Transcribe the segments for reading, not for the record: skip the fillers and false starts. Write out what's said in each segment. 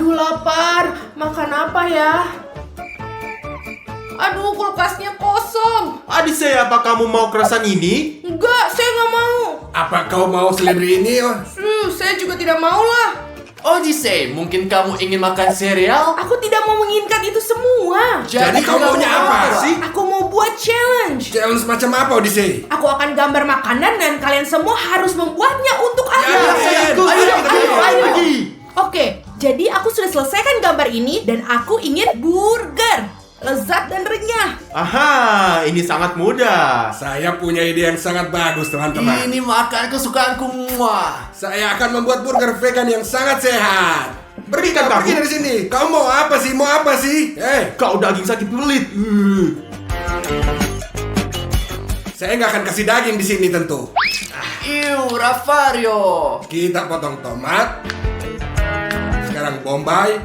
Aduh lapar, makan apa ya? Aduh kulkasnya kosong. Odyssey, apa kamu mau kerasan ini? Enggak, saya nggak mau. Apa kau mau seledri ini? Saya juga tidak mau lah. Odyssey, mungkin kamu ingin makan sereal? Aku tidak mau menginginkan itu semua. Jadi kau maunya apa sih? Aku mau buat challenge. Challenge macam apa, Odyssey? Aku akan gambar makanan dan kalian semua harus membuatnya untuk aku. Ayo. Oke, jadi aku sudah selesaikan gambar ini dan aku ingin burger. Lezat dan renyah. Aha, ini sangat mudah. Saya punya ide yang sangat bagus, teman-teman. Ini makan kesukaanku. Muah. Saya akan membuat burger vegan yang sangat sehat. Berikan Pergi kamu. dari sini. Kau mau apa sih? Mau apa sih? Kau daging sakit pelit. Saya nggak akan kasih daging di sini tentu. Iu, Ravario. Kita potong tomat. Sekarang bombay.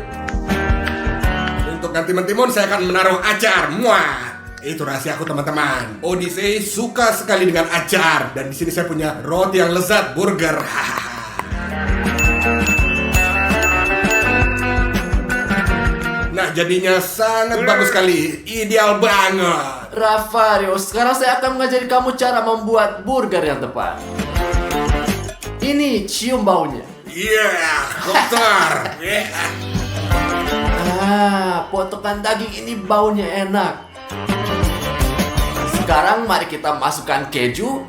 Untuk ganti mentimun saya akan menaruh acar. Muah. Itu rahasia aku, teman-teman. Odyssey suka sekali dengan acar, dan di sini saya punya roti yang lezat, burger. Nah, jadinya sangat bagus sekali. Ideal banget. Ravario, sekarang saya akan mengajari kamu cara membuat burger yang tepat. Ini, cium baunya. Kotor. Potongan daging ini baunya enak. Sekarang mari kita masukkan keju.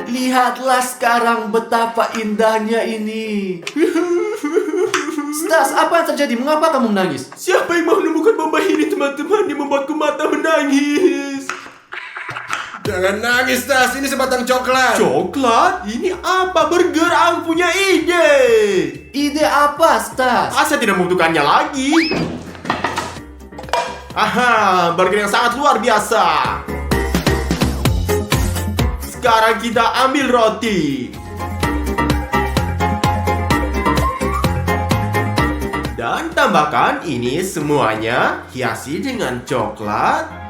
Lihatlah sekarang betapa indahnya ini. Stas, apa yang terjadi? Mengapa kamu menangis? Siapa yang mau menemukan bomba ini, teman-teman, yang membuatku mata menangis? Jangan nangis, Tas. Ini sebatang coklat. Coklat? Ini apa? Burger, aku punya ide. Ide apa, Stas? Saya tidak membutuhkannya lagi. Aha, burger yang sangat luar biasa. Sekarang kita ambil roti. Dan tambahkan ini semuanya, hiasi dengan coklat.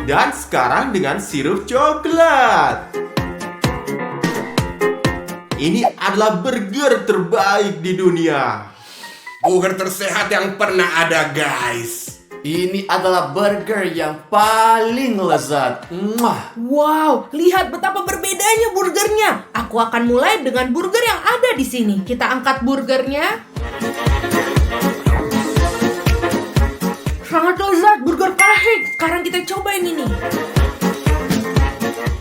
Dan sekarang dengan sirup coklat. Ini adalah burger terbaik di dunia. Burger tersehat yang pernah ada, guys. Ini adalah burger yang paling lezat. Muah. Wow, lihat betapa berbedanya burgernya. Aku akan mulai dengan burger yang ada di sini. Kita angkat burgernya. Sangat lezat, burger kahik. Sekarang kita coba yang ini.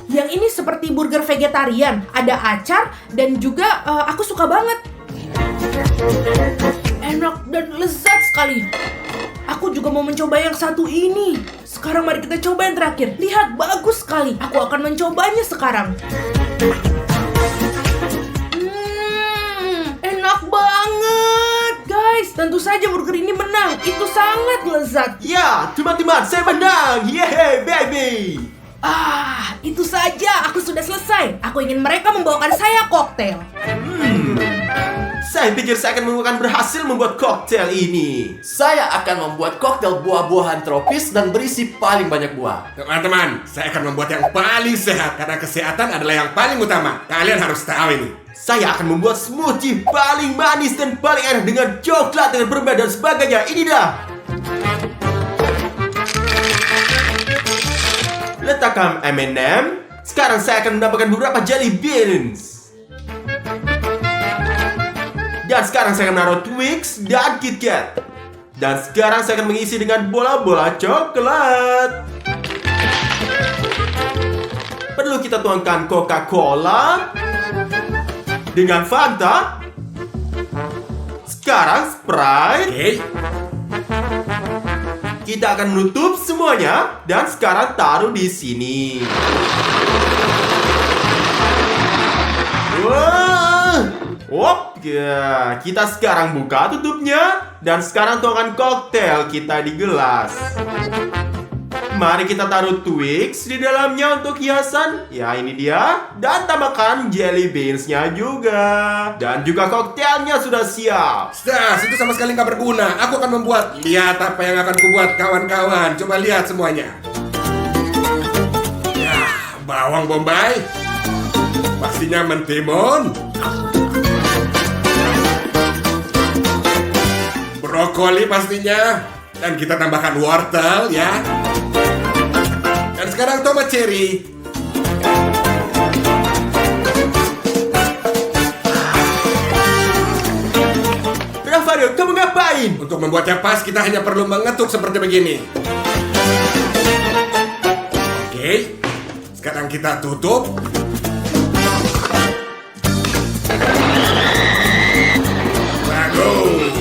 Yang ini seperti burger vegetarian. Ada acar dan juga aku suka banget. Enak dan lezat sekali. Aku juga mau mencoba yang satu ini. Sekarang mari kita coba yang terakhir. Lihat, bagus sekali. Aku akan mencobanya sekarang. Enak banget, guys. Tentu saja burger ini menang. Itu sangat lezat. Ya, teman-teman, saya menang. Yeay, baby. Itu saja. Aku sudah selesai. Aku ingin mereka membawakan saya koktail. Saya pikir saya akan berhasil membuat koktail ini. Saya akan membuat koktail buah-buahan tropis dan berisi paling banyak buah. Teman-teman, saya akan membuat yang paling sehat karena kesehatan adalah yang paling utama. Kalian harus tahu ini. Saya akan membuat smoothie paling manis dan paling enak dengan coklat, dengan permen dan sebagainya. Ini dah. Letakkan M&M. Sekarang saya akan menambahkan beberapa jelly beans. Dan sekarang saya akan menaruh Twix dan KitKat. Dan sekarang saya akan mengisi dengan bola-bola coklat. Perlu kita tuangkan Coca-Cola dengan Fanta. Sekarang Sprite. Oke. Kita akan menutup semuanya dan sekarang taruh di sini. Wah! Wop, ya. Kita sekarang buka tutupnya dan sekarang tuangkan koktail kita di gelas. Mari kita taruh Twix di dalamnya untuk hiasan. Ya, ini dia. Dan tambahkan jelly beans-nya juga. Dan juga koktailnya sudah siap. Stas, itu sama sekali nggak berguna. Aku akan membuat. Lihat apa yang akan kubuat, kawan-kawan. Coba lihat semuanya. Ya, bawang bombay. Pastinya mentimun. Brokoli pastinya. Dan kita tambahkan wortel ya. Dan sekarang tomat cherry. Rafario, kamu ngapain? Untuk membuatnya pas kita hanya perlu mengetuk seperti begini. Oke. Sekarang kita tutup. Bagus.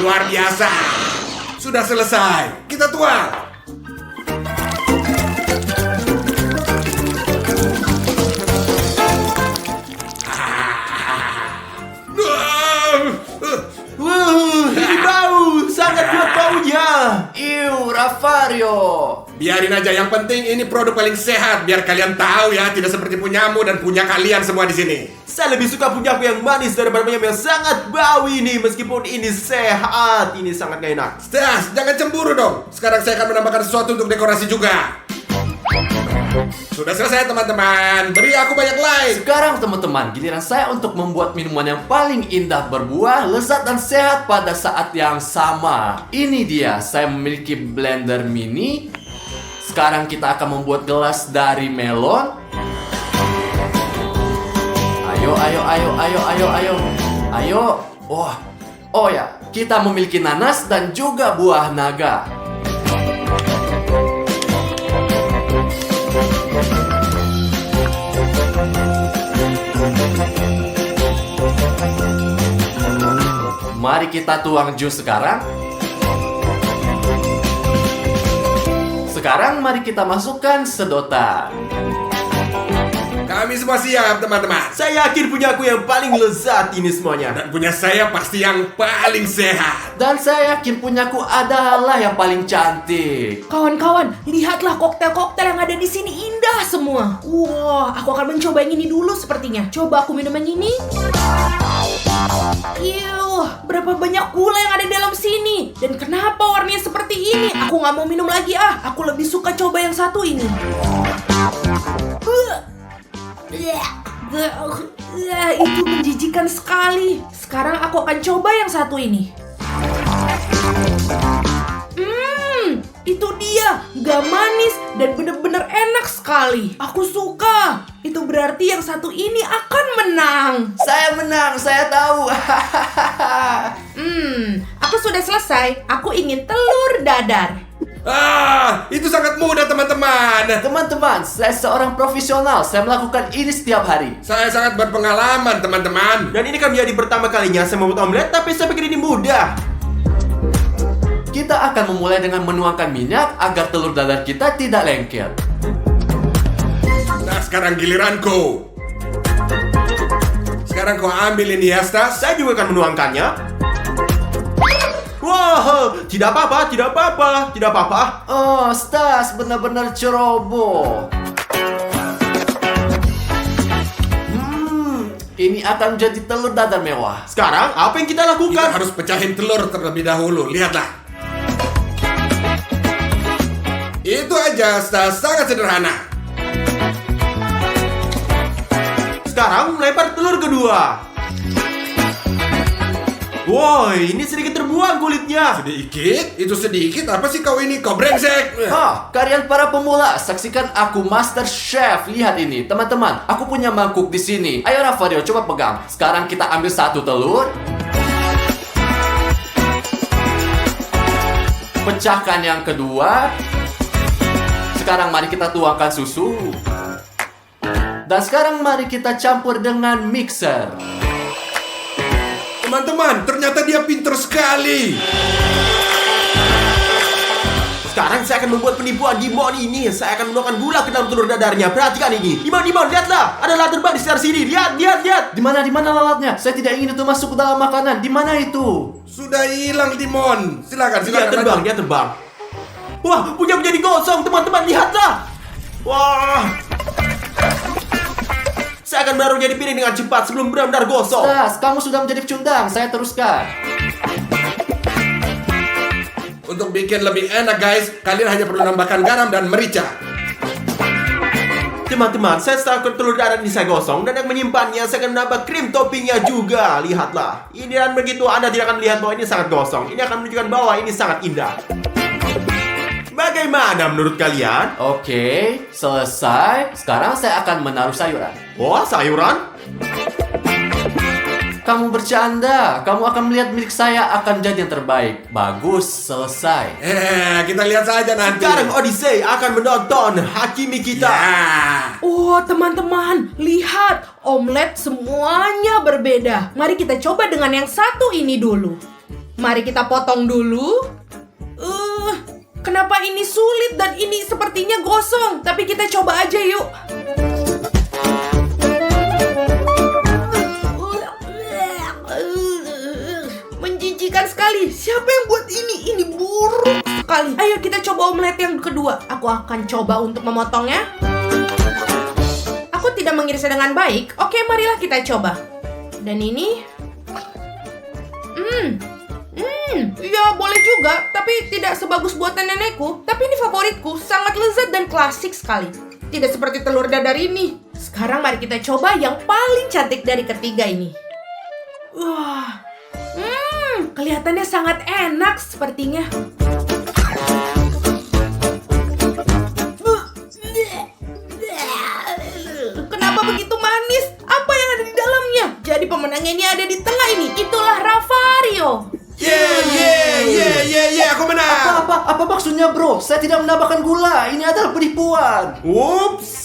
Luar biasa. Sudah selesai. Kita tuang. Ini bau, sangat kuat baunya. Iu, Rafario. Biarin aja, yang penting ini produk paling sehat. Biar kalian tahu ya, tidak seperti punyamu dan punya kalian semua di sini. Saya lebih suka punyaku yang manis daripada punyamu yang sangat bau ini. Meskipun ini sehat, ini sangat gak enak. Stas, jangan cemburu dong. Sekarang saya akan menambahkan sesuatu untuk dekorasi juga. Sudah selesai teman-teman. Beri aku banyak like. Sekarang teman-teman, giliran saya untuk membuat minuman yang paling indah, berbuah, lezat dan sehat pada saat yang sama. Ini dia, saya memiliki blender mini. Sekarang kita akan membuat gelas dari melon. Ayo. Ayo. Oh ya, kita memiliki nanas dan juga buah naga. Mari kita tuang jus sekarang. Sekarang mari kita masukkan sedotan. Kami semua siap teman-teman. Saya yakin punyaku yang paling lezat ini semuanya. Dan punya saya pasti yang paling sehat. Dan saya yakin punyaku adalah yang paling cantik. Kawan-kawan, lihatlah koktel-koktel yang ada di sini indah semua. Wah, aku akan mencoba yang ini dulu sepertinya. Coba aku minum yang ini. Berapa banyak gula yang ada di dalam sini. Dan kenapa warnanya seperti ini? Aku nggak mau minum lagi ah. Aku lebih suka coba yang satu ini. Itu menjijikan sekali. Sekarang aku akan coba yang satu ini. Itu dia, gak manis dan benar-benar enak sekali. Aku suka. Itu berarti yang satu ini akan menang. Saya menang, saya tahu. Aku sudah selesai. Aku ingin telur dadar. Itu sangat mudah teman-teman. Teman-teman, saya seorang profesional. Saya melakukan ini setiap hari. Saya sangat berpengalaman teman-teman. Dan ini kan menjadi pertama kalinya saya membuat omelet, tapi saya pikir ini mudah. Kita akan memulai dengan menuangkan minyak agar telur dadar kita tidak lengket. Nah, sekarang giliranku. Sekarang kau ambil ini ya, Stas. Saya juga akan menuangkannya. Wow, tidak apa-apa. Oh, Stas, benar-benar ceroboh. Ini akan menjadi telur dadar mewah. Sekarang apa yang kita Kita lakukan? harus pecahin telur terlebih dahulu. Lihatlah. Itu aja, Stas. Sangat sederhana. Sekarang melempar telur kedua. Woi, ini sedikit terbuang kulitnya. Sedikit? Itu sedikit? Apa sih kau ini? Kau brengsek. Kalian para pemula, saksikan aku Master Chef. Lihat ini, teman-teman. Aku punya mangkuk di sini. Ayo Rafario, coba pegang. Sekarang kita ambil satu telur. Pecahkan yang kedua. Sekarang mari kita tuangkan susu. Dan sekarang mari kita campur dengan mixer. Teman-teman, ternyata dia pintar sekali. Sekarang saya akan membuat penipuan Dimon ini. Saya akan menuangkan gula ke dalam telur dadarnya. Perhatikan ini. Dimon, lihatlah. Ada lalat terbang di sekitar sini. Lihat. Di mana lalatnya? Saya tidak ingin itu masuk ke dalam makanan. Di mana itu? Sudah hilang, Dimon. Silakan. Dia terbang. Wah, punya menjadi gosong, teman-teman. Lihatlah. Wah. Saya akan baru jadi piring dengan cepat sebelum benar-benar gosong. Stas, kamu sudah menjadi pecundang. Saya teruskan. Untuk bikin lebih enak guys, kalian hanya perlu nambahkan garam dan merica. Teman-teman, saya setelah telur dadar ini saya gosong dan yang menyimpannya saya akan menambah krim toppingnya juga. Lihatlah. Ini dan begitu Anda tidak akan melihat bahwa ini sangat gosong. Ini akan menunjukkan bahwa ini sangat indah. Bagaimana menurut kalian? Oke, selesai. Sekarang saya akan menaruh sayuran. Oh, sayuran? Kamu bercanda. Kamu akan melihat milik saya akan jadi yang terbaik. Bagus, selesai. Kita lihat saja nanti. Sekarang Odyssey akan menonton Hakimi kita. Ya. Oh, teman-teman, lihat. Omelet semuanya berbeda. Mari kita coba dengan yang satu ini dulu. Mari kita potong dulu. Kenapa ini sulit dan ini sepertinya gosong? Tapi kita coba aja yuk. Menjijikan sekali. Siapa yang buat ini? Ini buruk sekali. Ayo kita coba omelet yang kedua. Aku akan coba untuk memotongnya. Aku tidak mengirisnya dengan baik. Oke, marilah kita coba. Dan ini ya boleh juga, tapi tidak sebagus buatan nenekku. Tapi ini favoritku, sangat lezat dan klasik sekali. Tidak seperti telur dadar ini. Sekarang mari kita coba yang paling cantik dari ketiga ini. Wah, kelihatannya sangat enak sepertinya. Kenapa begitu manis? Apa yang ada di dalamnya? Jadi pemenangnya ini ada di tengah ini. Itulah Ravario. Aku menang. Apa maksudnya, bro? Saya tidak menambahkan gula. Ini adalah penipuan. Ups.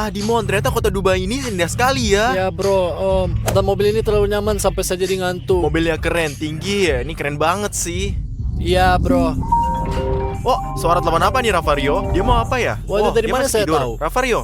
Dimon, ternyata kota Dubai ini indah sekali ya. Ya bro, dan mobil ini terlalu nyaman sampai saya jadi ngantuk. Mobilnya keren, tinggi ya. Ini keren banget sih. Iya bro. Oh, suara telepon apa nih Ravario? Dia mau apa ya? Waduh, dari dia mana masih saya tidur. tahu? Ravario,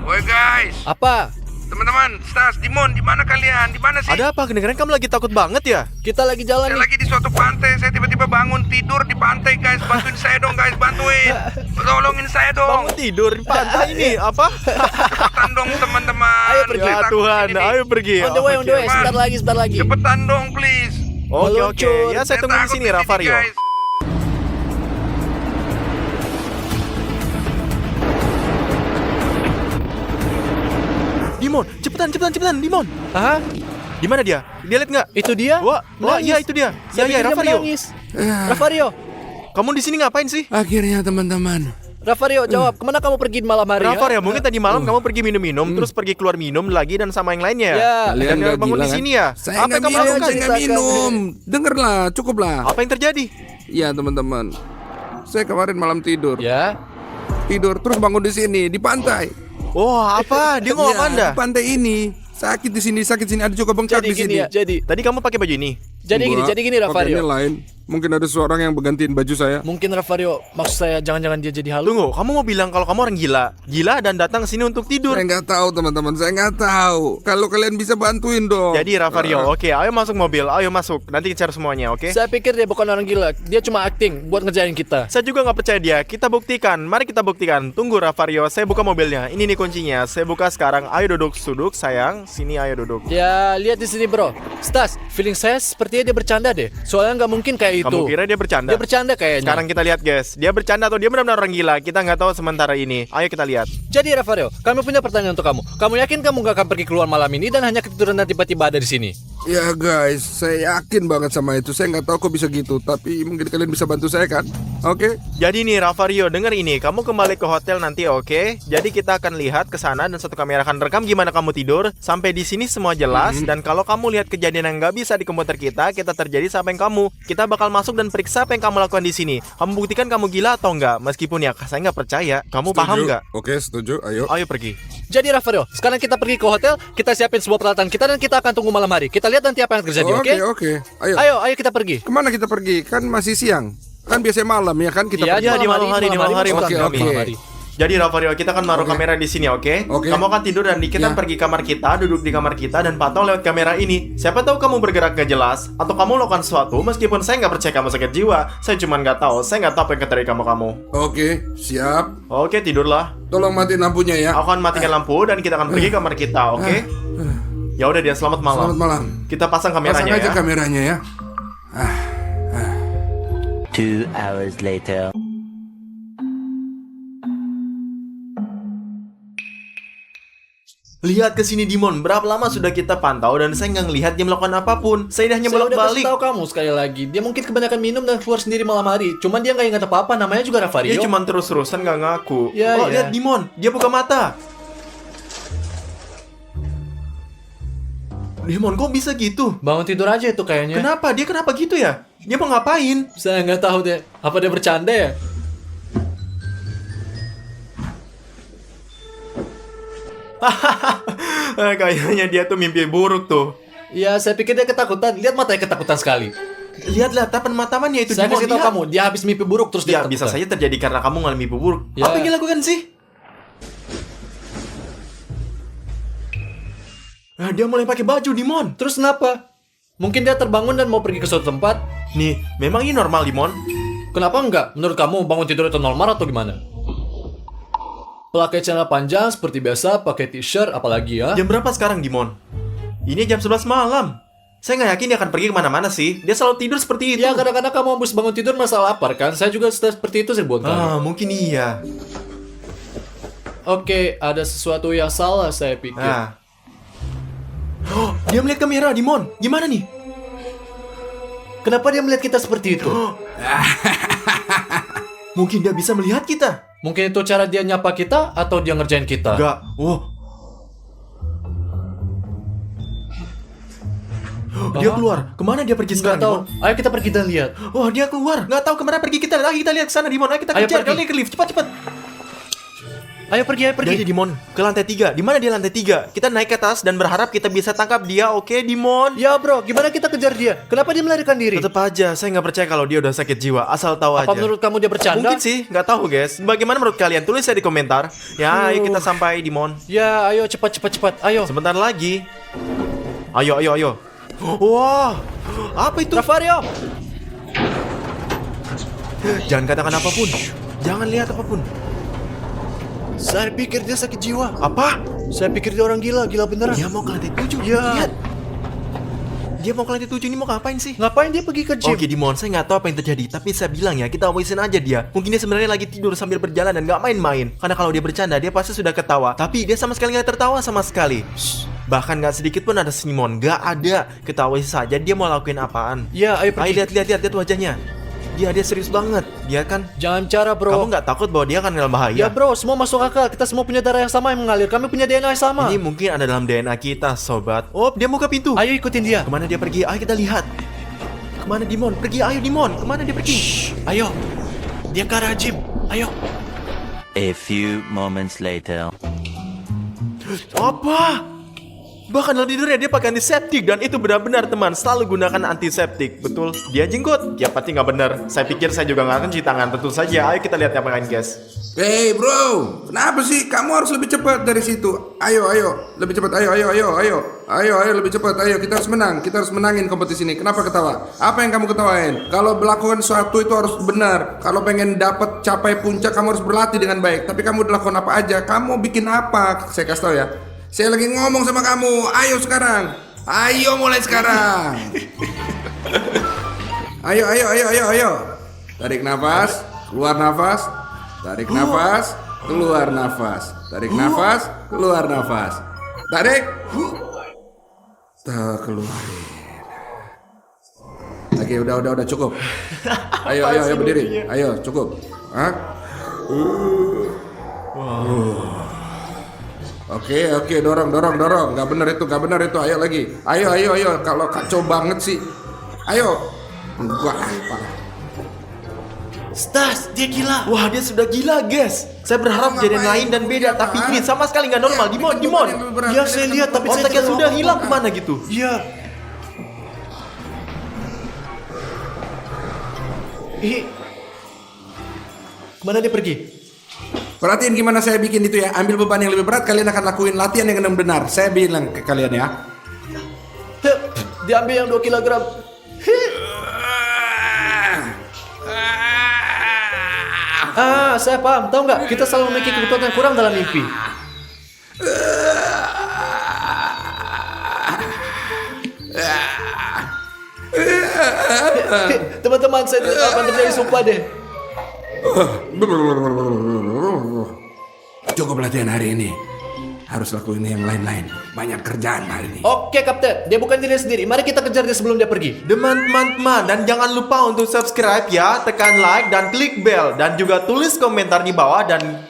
Woi guys, Apa? teman-teman, Stas, Dimon, di mana kalian? Di mana sih? ada apa? Kedengeran kamu lagi takut banget ya? Kita lagi jalan Saya nih. lagi di suatu pantai, saya tiba-tiba bangun tidur di pantai guys. Bantuin saya dong guys, bantuin. Tolongin saya dong. Bangun tidur di pantai ini, apa? Cepetan dong teman-teman. Ayo pergi. Saya Ya takut Tuhan, ini nih. ayo pergi. On the way, Mas. sebentar lagi. Cepetan dong please. Oke, Meluncur. ya saya tunggu di takut sini Ravario. guys. Dimon, cepetan, Dimon. Hah? Di mana dia? Dia lihat nggak? Itu dia? Wah, Menangis. iya itu dia. Saya Ya, pikir dia Ravario. menangis. Ravario, Kamu di sini ngapain sih? Akhirnya teman-teman. Ravario, jawab. Kemana kamu pergi di malam hari? Ravario, mungkin tadi malam kamu pergi minum-minum, terus pergi keluar minum lagi dan sama yang lainnya. Ya. Dan nggak bangun gila, di kan? sini ya. Saya Apa yang nggak kamu minum, lakukan? saya nggak minum. Dengarlah, cukuplah. Apa yang terjadi? Ya teman-teman, saya kemarin malam tidur. Ya. Tidur terus bangun di sini di pantai. Oh, apa? Dia ngomong apa Anda? Di pantai ini. Sakit di sini, ada juga bengkak Jadi di gini sini. ya, jadi. Tadi kamu pakai baju ini. Jadi gini Ravario. Pakaiannya lain. Mungkin ada seorang yang bergantiin baju saya. Mungkin Ravario, maksud saya jangan-jangan dia jadi halu. Tunggu, kamu mau bilang kalau kamu orang gila? Gila dan datang ke sini untuk tidur. Saya nggak tahu teman-teman, saya nggak tahu. Kalau kalian bisa bantuin dong. Jadi Ravario, oke, ayo masuk mobil, ayo masuk. Nanti cari semuanya, oke? Saya pikir dia bukan orang gila. Dia cuma acting buat ngerjain kita. Saya juga nggak percaya dia. Kita buktikan. Mari kita buktikan. Tunggu Ravario, saya buka mobilnya. Ini nih kuncinya. Saya buka sekarang. Ayo duduk, sayang. Sini ayo duduk. Ya, lihat di sini, bro. Stas, feeling saya sepertinya dia bercanda deh. Soalnya nggak mungkin kayak itu. Kamu kira dia bercanda? Dia bercanda kayaknya. Sekarang kita lihat guys, dia bercanda atau dia benar-benar orang gila? Kita nggak tahu sementara ini. Ayo kita lihat. Jadi Ravario, kami punya pertanyaan untuk kamu. Kamu yakin kamu nggak akan pergi keluar malam ini dan hanya ketiduran dan tiba-tiba ada di sini? Ya guys, saya yakin banget sama itu. Saya nggak tahu kok bisa gitu, tapi mungkin kalian bisa bantu saya kan? Oke? Jadi nih Ravario, denger ini. Kamu kembali ke hotel nanti, oke? Jadi kita akan lihat ke sana dan satu kamera akan rekam gimana kamu tidur. Sampai di sini semua jelas. Dan kalau kamu lihat kejadian yang nggak bisa di komputer kita terjadi sama yang kamu. Kita bakal masuk dan periksa apa yang kamu lakukan di sini. Kamu buktikan kamu gila atau enggak? Meskipun ya saya nggak percaya. Kamu paham nggak? Oke, setuju. Ayo. Ayo pergi. Jadi Ravario, sekarang kita pergi ke hotel, kita siapin semua peralatan kita dan kita akan tunggu malam hari. Kita lihat nanti apa yang terjadi, oke? Oke. Ayo. Ayo kita pergi. Kemana kita pergi? Kan masih siang. Kan biasanya malam ya kan kita Iya, pergi. Ya, di malam hari, maksud Oke, kami, oke. malam hari. Jadi Ravario, kita akan naruh Oke. kamera di sini, oke? Oke. Kamu akan tidur dan kita Ya. pergi kamar kita, duduk di kamar kita dan pantau lewat kamera ini. Siapa tahu kamu bergerak gak jelas atau kamu melakukan sesuatu meskipun saya nggak percaya kamu sakit jiwa. Saya cuma nggak tahu, saya nggak tahu apa yang terjadi kamu. Oke, siap. Oke, tidurlah. Tolong matiin lampunya ya. Aku akan matikan lampu dan kita akan pergi kamar kita, oke? Ya udah dia, selamat malam. Selamat malam. Kita pasang Pasang kameranya aja ya. kameranya ya. 2 hours later. Lihat ke sini Dimon, berapa lama sudah kita pantau dan saya nggak ngelihat dia melakukan apapun. Saya hanya Saya udah kasih bolak-balik. tahu kamu sekali lagi. Dia mungkin kebanyakan minum dan keluar sendiri malam hari. Cuman dia nggak ingat apa-apa. Namanya juga Ravario. Dia cuma terus-terusan nggak ngaku. Ya, Oh, ya. lihat Dimon, dia buka mata. Dimon, kok bisa gitu? Bangun tidur aja itu kayaknya. Kenapa? Dia kenapa gitu ya? Dia mau ngapain? Saya nggak tahu deh. Apa dia bercanda ya? Kayaknya dia tuh mimpi buruk tuh. Ya, saya pikir dia ketakutan. Lihat matanya ketakutan sekali. Lihatlah tapan matamannya itu Saya Dimon. kasih tahu lihat. kamu, dia habis mimpi buruk terus dia Ya, bisa ketakutan. saja terjadi karena kamu ngalami mimpi buruk. Ya. Apa yang dilakukan sih? Nah, dia mulai pakai baju, Dimon. Terus kenapa? Mungkin dia terbangun dan mau pergi ke suatu tempat. Nih, memang ini normal, Dimon? Kenapa enggak? Menurut kamu bangun tidur itu normal atau gimana? Pakai celana panjang seperti biasa, pakai t-shirt, apalagi ya? Jam berapa sekarang, Dimon? Ini jam 11 malam. Saya nggak yakin dia akan pergi kemana-mana sih. Dia selalu tidur seperti itu. Ya, kadang-kadang kamu habis bangun tidur merasa lapar kan? Saya juga seperti itu ribuan kali. Mungkin iya. Oke, ada sesuatu yang salah saya pikir. Ah. Oh, dia melihat kamera, Dimon. Gimana nih? Kenapa dia melihat kita seperti itu? Mungkin dia bisa melihat kita. Mungkin itu cara dia nyapa kita atau dia ngerjain kita? Enggak. Dia keluar. Kemana dia pergi Nggak sekarang, tahu. Dimon? Ayo kita pergi dan lihat. Oh, dia keluar. Nggak tahu kemana pergi kita. Ayo kita lihat ke sana, Dimon. Ayo kita Ayo kejar. pergi. Kalian ke lift. Cepat, cepat. Ayo pergi, ayo pergi. Jadi, Dimon, ke lantai 3. Di mana dia lantai 3? Kita naik ke atas dan berharap kita bisa tangkap dia. Oke, Dimon? Ya bro, gimana kita kejar dia? Kenapa dia melarikan diri? Tetap aja, saya nggak percaya kalau dia udah sakit jiwa. Asal tahu aja. Apa menurut kamu dia bercanda? Mungkin sih, nggak tahu guys. Bagaimana menurut kalian? Tulis saya di komentar. Ya, ayo kita sampai, Dimon. Ya, ayo cepat. Ayo. Sebentar lagi. Ayo. Wah, apa itu? Ravario. Jangan katakan apapun. Jangan lihat apapun. Saya pikir dia sakit jiwa. Apa? Saya pikir dia orang gila beneran. Dia mau ke lantai 7. Ya. Lihat. Dia mau ke lantai 7 ini mau ngapain sih? Ngapain dia pergi ke gym? Oke Dimon, saya nggak tahu apa yang terjadi, tapi saya bilang ya kita awasin aja dia. Mungkin dia sebenarnya lagi tidur sambil berjalan dan nggak main-main. Karena kalau dia bercanda dia pasti sudah ketawa, tapi dia sama sekali nggak tertawa sama sekali. Bahkan nggak sedikit pun ada senyuman, nggak ada. Kita awasin saja dia mau lakuin apaan. Ya, ayo pergi. Ayo lihat wajahnya. Dia serius banget. Dia kan. Jangan bicara bro. Kamu nggak takut bahwa dia akan dalam bahaya? Ya bro, semua masuk akal. Kita semua punya darah yang sama yang mengalir. Kami punya DNA yang sama. Ini mungkin ada dalam DNA kita, sobat. Oh, dia buka pintu. Ayo ikutin dia. Kemana dia pergi? Ayo kita lihat. Kemana Dimon? Pergi, ayo Dimon. Kemana dia pergi? Ayo. Dia ke arah gym. Ayo. A few moments later. Apa? Bahkan dalam tidurnya dia pakai antiseptik. Dan itu benar-benar teman, selalu gunakan antiseptik. Betul, dia jenggot. Ya pasti nggak benar. Saya pikir saya juga nggak akan cuci tangan. Tentu saja, ayo kita lihat apa lain guys. Hey bro, kenapa sih? Kamu harus lebih cepat dari situ. Ayo, lebih cepat. Ayo, lebih cepat. Ayo, kita harus menang. Kita harus menangin kompetisi ini. Kenapa ketawa? Apa yang kamu ketawain? Kalau melakukan sesuatu itu harus benar. Kalau pengen dapat capai puncak, kamu harus berlatih dengan baik. Tapi kamu udah lakukan apa aja? Kamu bikin apa? Saya kasih tahu ya. Saya lagi ngomong sama kamu. Ayo sekarang. Ayo mulai sekarang. Ayo. Tarik nafas, keluar nafas. Tarik nafas, keluar nafas. Tarik nafas, keluar nafas. Tarik. Tuh, keluarin. Oke, udah cukup. Ayo berdiri. Ayo, cukup. Hah? Oke, dorong. Gak bener itu. Ayo lagi. Ayo. Kalau kacau banget sih. Ayo. Wah, parah. Stas, dia gila. Wah, dia sudah gila guys. Saya berharap kejadian lain dan beda, tapi ini sama sekali nggak normal. Dimon. Ya saya lihat, tapi saya Otaknya tidak sudah tahu hilang apa. kemana gitu. Iya. Kemana dia pergi? Perhatiin gimana saya bikin itu ya. Ambil beban yang lebih berat, kalian akan lakuin latihan yang benar. Saya bilang ke kalian ya. Diambil yang 2 kilogram. Saya paham. Tahu nggak? Kita selalu memiliki kebutuhan yang kurang dalam mimpi. Teman-teman, saya tidak tahu apa yang terjadi, sumpah deh. Cukup latihan hari ini. Harus lakuin yang lain-lain. Banyak kerjaan hari ini. Oke, Kapten. Dia bukan diri sendiri. Mari kita kejar dia sebelum dia pergi. Teman-teman, dan jangan lupa untuk subscribe ya, tekan like dan klik bell dan juga tulis komentar di bawah dan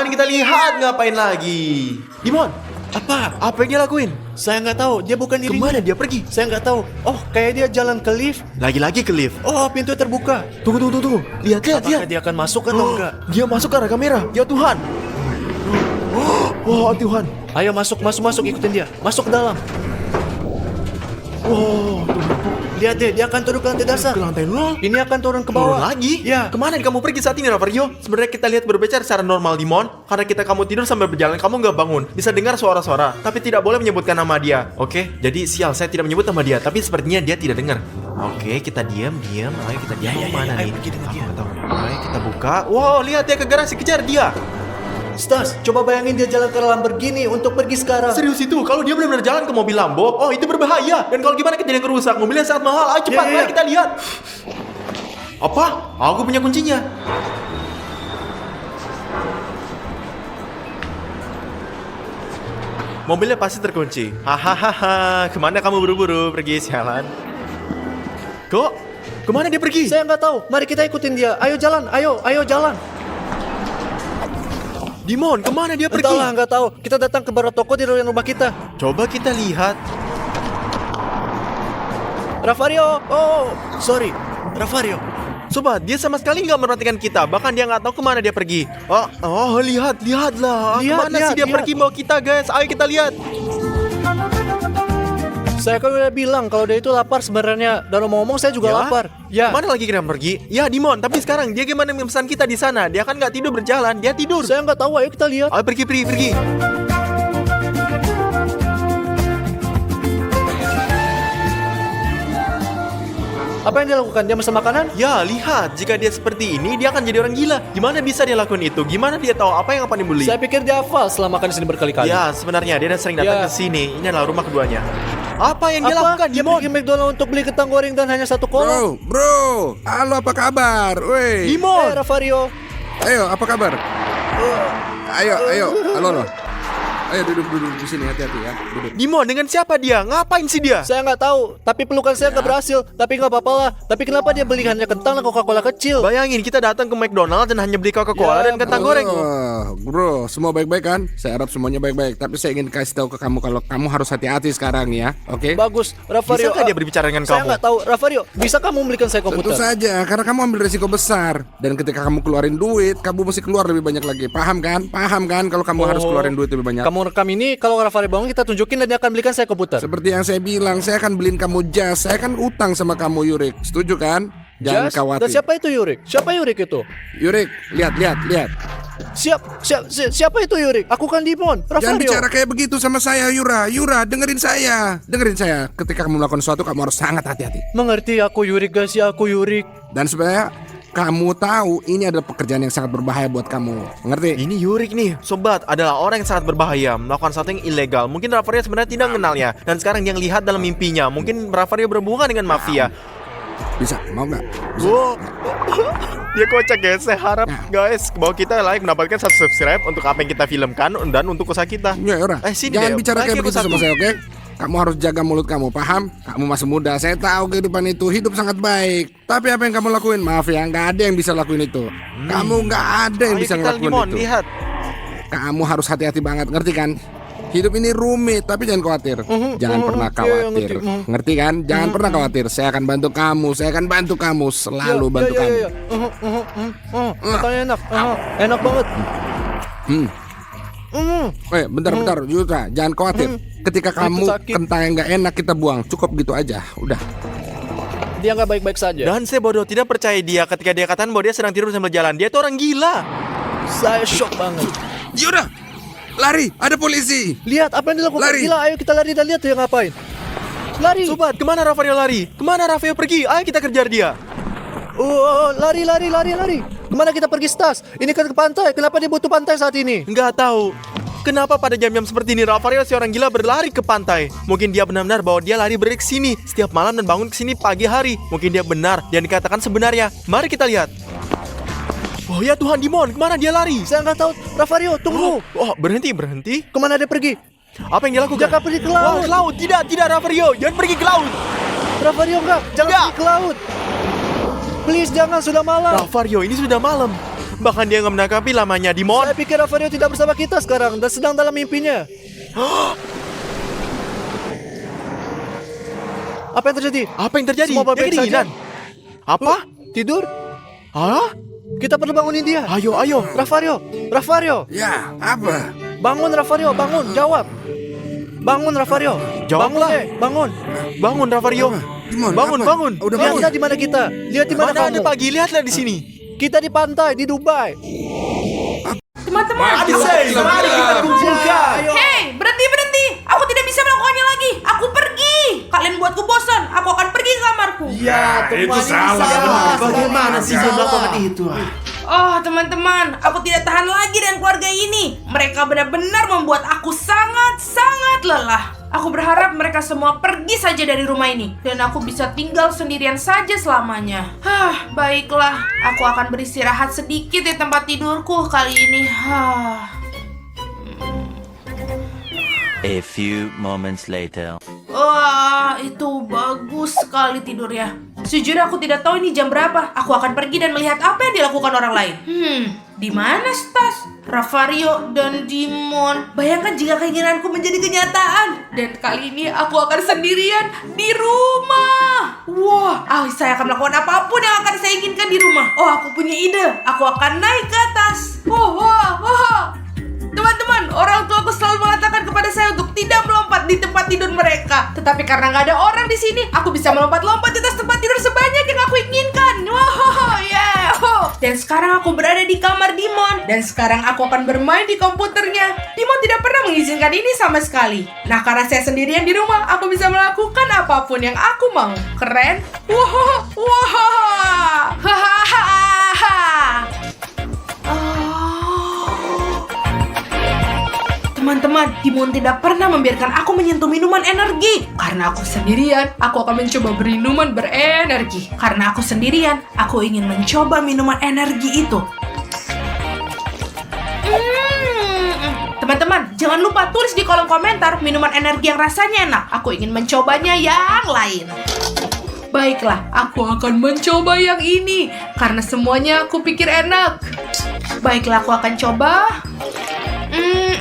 kita lihat ngapain lagi. Dimon, Apa? apa yang dia lakuin? Saya nggak tahu. Dia bukan dirinya. Kemana dia pergi? Saya nggak tahu. Oh, kayak dia jalan ke lift. Lagi-lagi ke lift. Oh, pintu terbuka. Tunggu. Lihat. Apakah dia akan masuk atau enggak? Dia masuk ke arah kamera. Ya Tuhan. Oh Tuhan. Ayo masuk, ikutin dia. Masuk ke dalam. Wow, Lihat deh, dia akan turun ke lantai dasar. ke lantai 0. Ini akan turun ke Turun bawah. lagi? Ya. Kemana kamu pergi saat ini, Ravario? Sebenarnya kita lihat berbicara secara normal, Dimon. Karena kamu tidur sambil berjalan, kamu nggak bangun. Bisa dengar suara-suara, tapi tidak boleh menyebutkan nama dia. Oke? Jadi sial, saya tidak menyebut nama dia, tapi sepertinya dia tidak dengar. Oke, kita diam. Ayo kita diam. Mana nih? Aku nggak tahu. Ayo kita buka. Wow, lihat dia ke garasi, kejar dia. Stas, coba bayangin dia jalan ke Lamborghini untuk pergi sekarang. Serius itu, kalau dia benar-benar jalan ke mobil Lambo, oh itu berbahaya. Dan kalau gimana kejadian rusak, mobilnya sangat mahal. Ayo cepat, Ya. mari kita lihat. Apa? Aku punya kuncinya. Mobilnya pasti terkunci. Hahaha, kemana kamu buru-buru pergi sialan? Kok? Kemana dia pergi? Saya nggak tahu. Mari kita ikutin dia. Ayo jalan, ayo jalan. Dimon, kemana dia pergi? Entahlah, nggak tahu. Kita datang ke barat toko di rumah kita. Coba kita lihat. Ravario, oh, sorry, Ravario. Sobat, dia sama sekali nggak memperhatikan kita. Bahkan dia nggak tahu kemana dia pergi. Lihatlah. Lihat, Kemana sih dia lihat. pergi bawa kita, guys? Ayo kita lihat. Saya kan udah bilang kalau dia itu lapar sebenarnya. Dan ngomong saya juga lapar. Ya. Mana lagi kita pergi? Ya, Dimon. Tapi sekarang dia gimana memesan kita di sana? Dia kan nggak tidur berjalan. Dia tidur. Saya nggak tahu. Ayo kita lihat. Ayo pergi. Apa yang dia lakukan? Dia pesan makanan? Ya, lihat. Jika dia seperti ini, dia akan jadi orang gila. Gimana bisa dia lakukan itu? Gimana dia tahu apa yang akan dibeli? Saya pikir dia hafal setelah makan di sini berkali-kali. Ya, sebenarnya dia sering datang Ya. ke sini. Ini adalah rumah keduanya. Apa yang dia lakukan, Dia Dimon? pergi McDonald untuk beli kentang goreng dan hanya satu kolak. Bro, halo apa kabar? Woi, Dimon! Ravario. ayo apa kabar? Ayo, halo. Ayo duduk di sini, hati-hati ya. Duduk. Dimon, dengan siapa dia? Ngapain sih dia? Saya nggak tahu, tapi pelukan saya nggak berhasil. Tapi nggak apa-apa lah. Tapi kenapa dia beli hanya kentang dan Coca-Cola kecil? Bayangin kita datang ke McDonald dan hanya beli Coca-Cola Ya, dan kentang goreng. Bro, semua baik-baik kan? Saya harap semuanya baik-baik. Tapi saya ingin kasih tahu ke kamu kalau kamu harus hati-hati sekarang ya, oke? Bagus, Ravario. Bisakah dia berbicara dengan Saya kamu? nggak tahu, Ravario. Bisa kamu belikan saya Tentu komputer? saja, karena kamu ambil resiko besar. Dan ketika kamu keluarin duit, kamu mesti keluar lebih banyak lagi. Paham kan? Kalau kamu harus keluarin duit lebih banyak. Kamu rekam ini, kalau Ravario bangun kita tunjukin dan dia akan belikan saya komputer. Seperti yang saya bilang, saya akan beliin kamu jas. Saya akan utang sama kamu, Yurik. Setuju kan? Jangan Jas? khawatir. Dan siapa itu Yurik? Siapa Yurik itu? Yurik, lihat. Siapa itu Yurik? Aku kan Dimon. Jangan Ravario. bicara kayak begitu sama saya, Yura. Dengerin saya. Ketika kamu melakukan sesuatu, kamu harus sangat hati-hati. Mengerti aku Yurik, guys ya, aku Yurik. Dan sebenarnya kamu tahu ini adalah pekerjaan yang sangat berbahaya buat kamu. Mengerti? Ini Yurik nih, sobat, adalah orang yang sangat berbahaya, melakukan sesuatu yang ilegal. Mungkin Ravario sebenarnya tidak mengenalnya, dan sekarang dia lihat dalam mimpinya. Mungkin Ravario berhubungan dengan mafia. Bisa, mau nggak? Wow, dia kocak guys. Saya harap guys bahwa kita mendapatkan 1 subscribe untuk apa yang kita filmkan dan untuk usaha kita. Ya, Yura. Sini Jangan deh, bicara bagi kayak aku begitu sama satu. saya, oke? Kamu harus jaga mulut kamu, paham? Kamu masih muda, saya tahu kehidupan itu hidup sangat baik. Tapi apa yang kamu lakuin? Maaf ya, nggak ada yang bisa lakuin itu. Kamu nggak ada yang Ayo bisa kita, ngelakuin Dimon, itu. lihat. Kamu harus hati-hati banget, ngerti kan? Hidup ini rumit, tapi jangan khawatir. Jangan pernah khawatir. Ngerti kan? Jangan pernah khawatir. Saya akan bantu kamu. Selalu bantu kamu. Katanya enak. Enak banget. Bentar, Yuta, jangan khawatir. Ketika kamu sakit. kentang yang nggak enak kita buang, cukup gitu aja. Udah. Dia nggak baik-baik saja. Dan saya bodoh tidak percaya dia ketika dia katakan bahwa dia sedang tidur sambil jalan. Dia itu orang gila. Saya shock banget. Yuda, lari, ada polisi. Lihat apa yang dilakukan. Lari. Gila, ayo kita lari dan lihat dia ngapain. Lari. Sobat, kemana Ravario lari? Kemana Ravario pergi? Ayo kita kejar dia. Lari. Kemana kita pergi, Stas? Ini kan ke pantai. Kenapa dia butuh pantai saat ini? Nggak tahu. Kenapa pada jam-jam seperti ini Rafario si orang gila berlari ke pantai? Mungkin dia benar-benar bahwa dia lari ke sini setiap malam dan bangun ke sini pagi hari. Mungkin dia benar yang dikatakan sebenarnya. Mari kita lihat. Oh ya Tuhan, Dimon, kemana dia lari? Saya nggak tahu. Rafario, tunggu. Oh, berhenti. Kemana dia pergi? Apa yang dia lakukan? Jangan pergi ke Wah, laut. ke laut. Tidak, Rafario. Jangan pergi ke laut. Rafario, enggak. Jangan Enggak. pergi ke laut. Please, jangan. Sudah malam. Rafario, ini sudah malam. Bahkan dia nggak menangkapi lamanya, Dimon. Saya pikir Rafario tidak bersama kita sekarang dan sedang dalam mimpinya. Apa yang terjadi? Apa yang terjadi? Semua Dia baik-baik kedinginan. saja. Apa? Tidur? Hah? Kita perlu bangunin dia. Ayo. Rafario. Ya, apa? Bangun, Rafario. Bangun. Jawab. Bangun, Rafario. Jawablah. Bangun. Bangun, Rafario. Dimon, Bangun, apa? bangun. Udah Lihatlah di mana kita. Lihat di mana Mana ada kamu. pagi? Lihatlah di sini. Kita di pantai di Dubai. Teman-teman, Mari kita kumpulkan. Hei, berhenti. Aku tidak bisa melakukannya lagi. Aku pergi. Kalian buatku bosan. Aku akan pergi ke kamarku. Ya, itu salah. Bagaimana sih dia melakukan itu? Oh, teman-teman, aku tidak tahan lagi dengan keluarga ini. Mereka benar-benar membuat aku sangat lelah. Aku berharap mereka semua pergi saja dari rumah ini dan aku bisa tinggal sendirian saja selamanya. Baiklah, aku akan beristirahat sedikit di tempat tidurku kali ini. A few moments later. Wah, itu bagus sekali tidurnya. Sejujurnya aku tidak tahu ini jam berapa. Aku akan pergi dan melihat apa yang dilakukan orang lain. Di mana Stas, Rafario, dan Dimon? Bayangkan jika keinginanku menjadi kenyataan. Dan kali ini aku akan sendirian di rumah. Wah, saya akan melakukan apapun yang akan saya inginkan di rumah. Oh, aku punya ide. Aku akan naik ke atas. Teman-teman, orang tuaku selalu mengatakan kepada saya untuk tidak melompat di tempat tidur mereka. Tetapi karena nggak ada orang di sini, aku bisa melompat-lompat di atas tempat tidur sebanyak yang aku inginkan. Dan sekarang aku berada di kamar Dimon. Dan sekarang aku akan bermain di komputernya. Dimon tidak pernah mengizinkan ini sama sekali. Nah, karena saya sendirian di rumah, aku bisa melakukan apapun yang aku mau. Keren? Teman-teman, Dimon tidak pernah membiarkan aku menyentuh minuman energi. Karena aku sendirian, aku akan mencoba minuman berenergi. Karena aku sendirian, aku ingin mencoba minuman energi itu. Teman-teman, jangan lupa tulis di kolom komentar minuman energi yang rasanya enak. Aku ingin mencobanya yang lain. Baiklah, aku akan mencoba yang ini. Karena semuanya aku pikir enak. Baiklah, aku akan coba.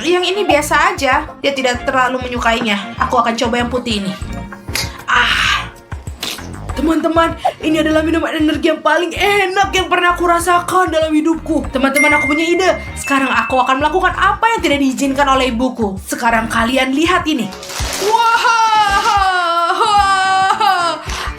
Yang ini biasa aja. Dia tidak terlalu menyukainya. Aku akan coba yang putih ini. Teman-teman, ini adalah minuman energi yang paling enak yang pernah aku rasakan dalam hidupku. Teman-teman, aku punya ide. Sekarang aku akan melakukan apa yang tidak diizinkan oleh ibuku. Sekarang kalian lihat ini.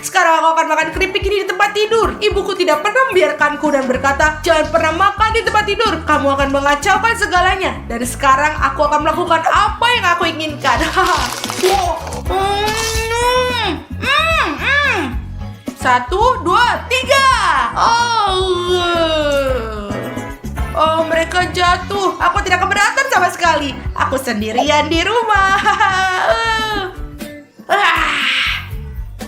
Sekarang aku akan makan keripik ini di tempat tidur. Ibuku tidak pernah membiarkanku dan berkata, jangan pernah makan di tempat tidur. Kamu akan mengacaukan segalanya. Dan sekarang aku akan melakukan apa yang aku inginkan. 1, 2, 3. Oh, mereka jatuh. Aku tidak keberatan sama sekali. Aku sendirian di rumah.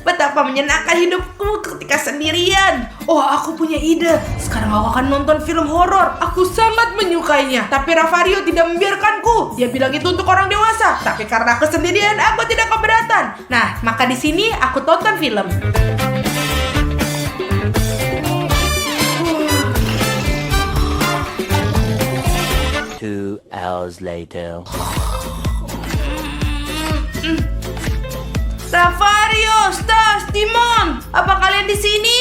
Betapa menyenangkan hidupku ketika sendirian. Oh, aku punya ide. Sekarang aku akan nonton film horor. Aku sangat menyukainya. Tapi Rafario tidak membiarkanku. Dia bilang itu untuk orang dewasa. Tapi karena aku sendirian, aku tidak keberatan. Nah, maka di sini aku tonton film. 2 hours later. Rafario, Stas, Dimon, apa kalian di sini?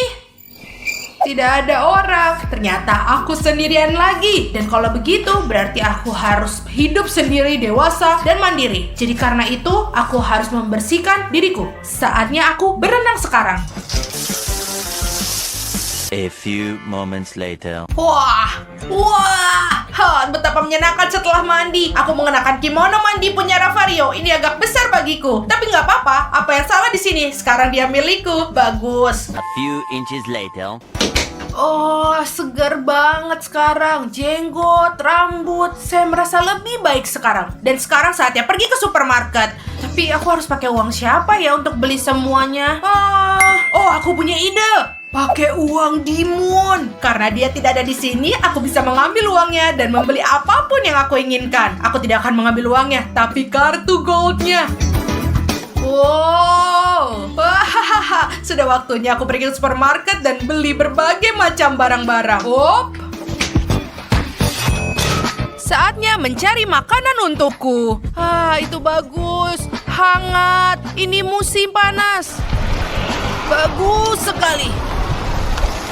Tidak ada orang. Ternyata aku sendirian lagi. Dan kalau begitu, berarti aku harus hidup sendiri, dewasa, dan mandiri. Jadi karena itu, aku harus membersihkan diriku. Saatnya aku berenang sekarang. A few moments later. Wah, betapa menyenangkan setelah mandi. Aku mengenakan kimono mandi punya Rafario. Ini agak besar bagiku, tapi nggak apa-apa. Apa yang salah di sini? Sekarang dia milikku. Bagus. A few inches later. Oh, segar banget sekarang. Jenggot, rambut, saya merasa lebih baik sekarang. Dan sekarang saatnya pergi ke supermarket. Tapi aku harus pakai uang siapa ya untuk beli semuanya? Oh, aku punya ide. Pakai uang Dimun. Karena dia tidak ada di sini, aku bisa mengambil uangnya dan membeli apapun yang aku inginkan. Aku tidak akan mengambil uangnya, tapi kartu goldnya. Wow, sudah waktunya aku pergi ke supermarket dan beli berbagai macam barang-barang. Saatnya mencari makanan untukku. Itu bagus, hangat. Ini musim panas. Bagus sekali.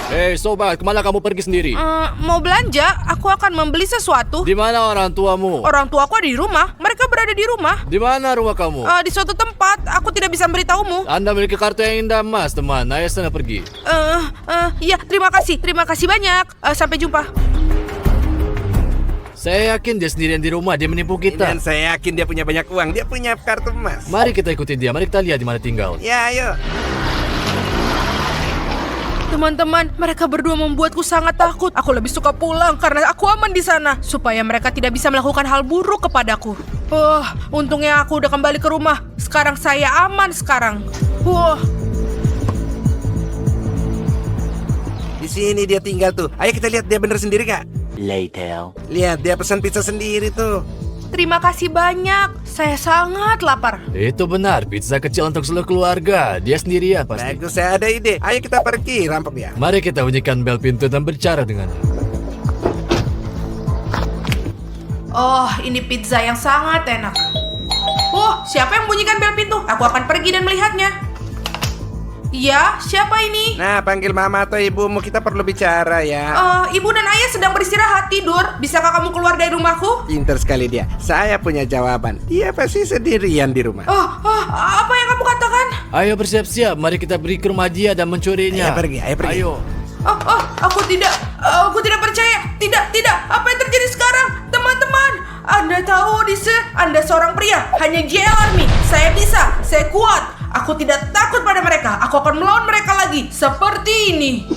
Hei sobat, kemana kamu pergi sendiri? Mau belanja? Aku akan membeli sesuatu. Di mana orang tuamu? Orang tuaku ada di rumah. Mereka berada di rumah. Di mana rumah kamu? Di suatu tempat. Aku tidak bisa memberitahumu. Anda memiliki kartu yang indah, Mas, teman. Ayo sana pergi. Iya, terima kasih. Terima kasih banyak. Sampai jumpa. Saya yakin dia sendirian di rumah. Dia menipu kita. Dan saya yakin dia punya banyak uang. Dia punya kartu emas. Mari kita ikuti dia. Mari kita lihat di mana tinggal. Ya, ayo. Teman-teman, mereka berdua membuatku sangat takut. Aku lebih suka pulang karena aku aman di sana, supaya mereka tidak bisa melakukan hal buruk kepadaku. Untungnya aku udah kembali ke rumah. Sekarang saya aman sekarang. Di sini dia tinggal tuh. Ayo kita lihat dia bener sendiri gak? Later. Lihat dia pesan pizza sendiri tuh. Terima kasih banyak. Saya sangat lapar. Itu benar, pizza kecil untuk seluruh keluarga. Dia sendirian pasti. Bagus, saya ada ide. Ayo kita pergi, rampok dia. Mari kita bunyikan bel pintu dan berbicara dengannya. Oh, ini pizza yang sangat enak. Siapa yang bunyikan bel pintu? Aku akan pergi dan melihatnya. Iya, siapa ini? Nah, panggil mama atau ibumu, kita perlu bicara ya. Ibu dan ayah sedang beristirahat tidur. Bisakah kamu keluar dari rumahku? Pinter sekali dia. Saya punya jawaban. Dia pasti sendirian di rumah. Apa yang kamu katakan? Ayo bersiap-siap, mari kita pergi ke rumah dia dan mencurinya. Ayo pergi. Ayo. Aku tidak percaya. Tidak. Apa yang terjadi sekarang? Teman-teman, Anda tahu Odyssey, Anda seorang pria. Hanya Jeremy. Saya bisa, saya kuat. Aku tidak takut pada mereka. Aku akan melawan mereka lagi. Seperti ini.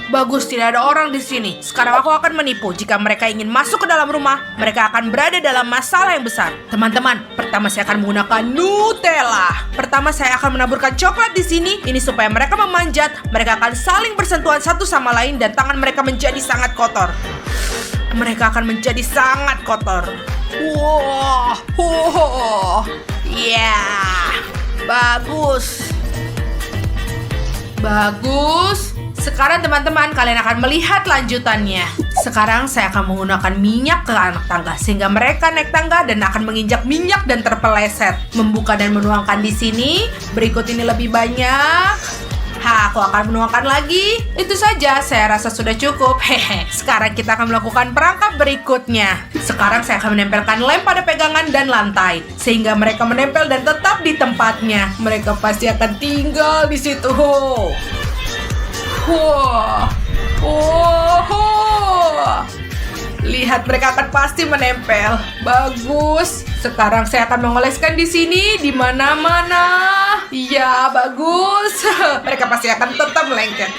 Bagus, tidak ada orang di sini. Sekarang aku akan menipu. Jika mereka ingin masuk ke dalam rumah, mereka akan berada dalam masalah yang besar. Teman-teman, pertama saya akan menggunakan Nutella. Pertama saya akan menaburkan coklat di sini. Ini supaya mereka memanjat. Mereka akan saling bersentuhan satu sama lain dan tangan mereka menjadi sangat kotor. Mereka akan menjadi sangat kotor. Bagus. Sekarang teman-teman, kalian akan melihat lanjutannya. Sekarang saya akan menggunakan minyak ke anak tangga sehingga mereka naik tangga dan akan menginjak minyak dan terpeleset. Membuka dan menuangkan di sini. Berikut ini lebih banyak. Aku akan menuangkan lagi. Itu saja, saya rasa sudah cukup. Sekarang kita akan melakukan perangkap berikutnya. Sekarang saya akan menempelkan lem pada pegangan dan lantai sehingga mereka menempel dan tetap di tempatnya. Mereka pasti akan tinggal di situ. Lihat, mereka akan pasti menempel. Bagus. Sekarang saya akan mengoleskan di sini, di mana-mana. Ya, bagus. Mereka pasti akan tetap melengket.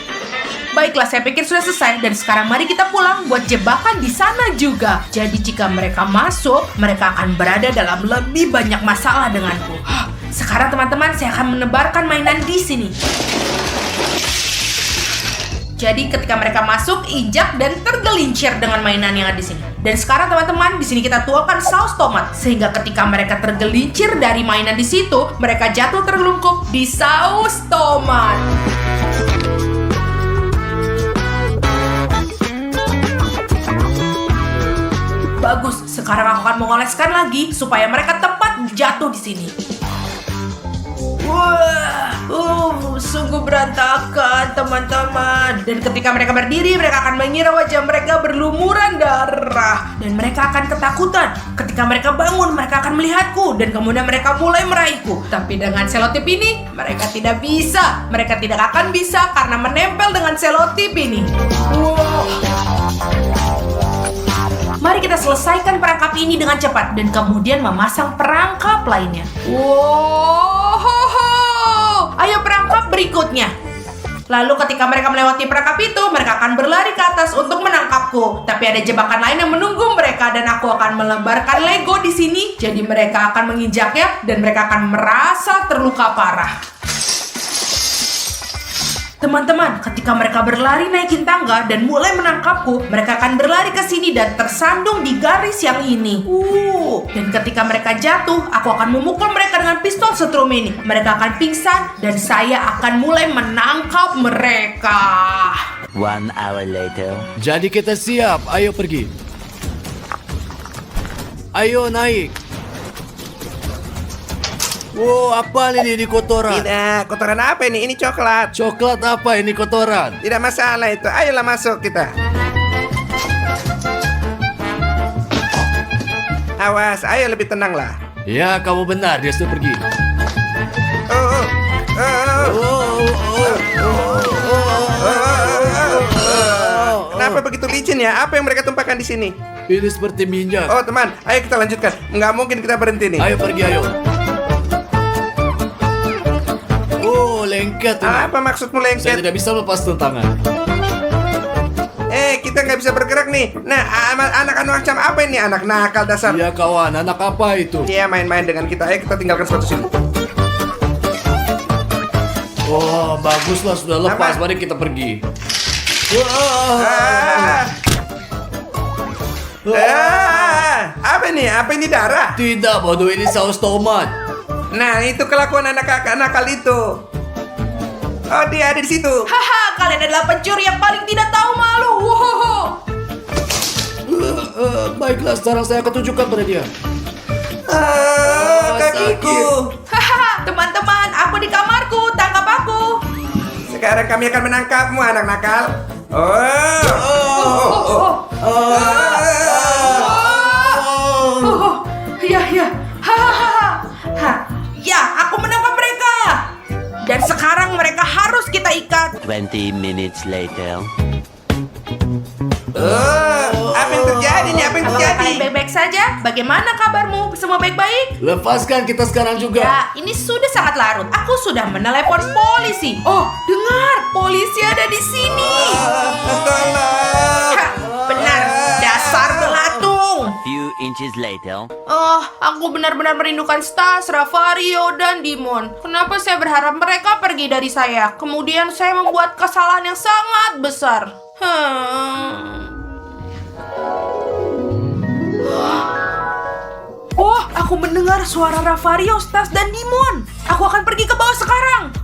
Baiklah, saya pikir sudah selesai. Dan sekarang mari kita pulang buat jebakan di sana juga. Jadi jika mereka masuk, mereka akan berada dalam lebih banyak masalah denganku. Sekarang teman-teman, saya akan menebarkan mainan di sini. Jadi ketika mereka masuk, injak dan tergelincir dengan mainan yang ada di sini. Dan sekarang teman-teman, di sini kita tuangkan saus tomat sehingga ketika mereka tergelincir dari mainan di situ, mereka jatuh terlungkup di saus tomat. Bagus, sekarang aku akan mengoleskan lagi supaya mereka tepat jatuh di sini. Sungguh berantakan teman-teman. Dan ketika mereka berdiri, mereka akan mengira wajah mereka berlumuran darah. Dan mereka akan ketakutan. Ketika mereka bangun, mereka akan melihatku. Dan kemudian mereka mulai meraihku. Tapi dengan selotip ini, mereka tidak bisa. Mereka tidak akan bisa karena menempel dengan selotip ini. Mari kita selesaikan perangkap ini dengan cepat. Dan kemudian memasang perangkap lainnya. Ayo perangkap berikutnya. Lalu ketika mereka melewati perangkap itu, mereka akan berlari ke atas untuk menangkapku. Tapi ada jebakan lain yang menunggu mereka dan aku akan melebarkan Lego di sini. Jadi mereka akan menginjaknya dan mereka akan merasa terluka parah. Teman-teman, ketika mereka berlari naikin tangga dan mulai menangkapku, mereka akan berlari ke sini dan tersandung di garis yang ini. Dan ketika mereka jatuh, aku akan memukul mereka dengan pistol setrum ini. Mereka akan pingsan dan saya akan mulai menangkap mereka. 1 hour later. Jadi kita siap, ayo pergi. Ayo naik. Wow, apa ini kotoran? Tidak, kotoran apa ini? Ini coklat. Coklat apa ini kotoran? Tidak masalah itu. Ayolah masuk kita. Awas, ayo lebih tenanglah. Ya, kamu benar, dia sudah pergi. Kenapa begitu licin ya? Apa yang mereka tumpahkan di sini? Ini seperti minyak. Oh teman, ayo kita lanjutkan. Nggak mungkin kita berhenti nih. Ayo pergi, ayo. Oh, lengket ini. Apa maksudmu Saya lengket? tidak bisa lepas tangan. Kita nggak bisa bergerak nih. Nah, anak macam apa ini? Anak nakal dasar. Iya kawan, anak apa itu? Dia main-main dengan kita. Ayo kita tinggalkan sepatu sini. Oh, baguslah sudah lepas. Apa? Mari kita pergi. Apa nih? Apa ini darah? Tidak, bodoh, ini saus tomat. Nah, itu kelakuan anak nakal itu. Oh, dia ada di situ. Haha, kalian adalah pencuri yang paling tidak tahu malu. Wohoho. Baiklah, sekarang saya akan tunjukkan pada dia. Kakiku. Haha, teman-teman, aku di kamarku, tangkap aku. Sekarang kami akan menangkapmu, anak nakal. Ya. Hahaha. Ya, aku menangkap mereka. Dan sekarang mereka harus kita ikat. 20 minutes later. Apa yang terjadi nih? Apa yang Apakah terjadi? kalian baik-baik saja? Bagaimana kabarmu? Semua baik-baik? Lepaskan kita sekarang juga. Ya, ini sudah sangat larut. Aku sudah menelepon polisi. Oh, dengar, polisi ada di sini. Tolong. Hah, benar, dasar belatung. Few inches later. Oh, aku benar-benar merindukan Stas, Ravario, dan Dimon. Kenapa saya berharap mereka pergi dari saya? Kemudian saya membuat kesalahan yang sangat besar. Oh, aku mendengar suara Ravario, Stas, dan Dimon. Aku akan pergi ke bawah sekarang.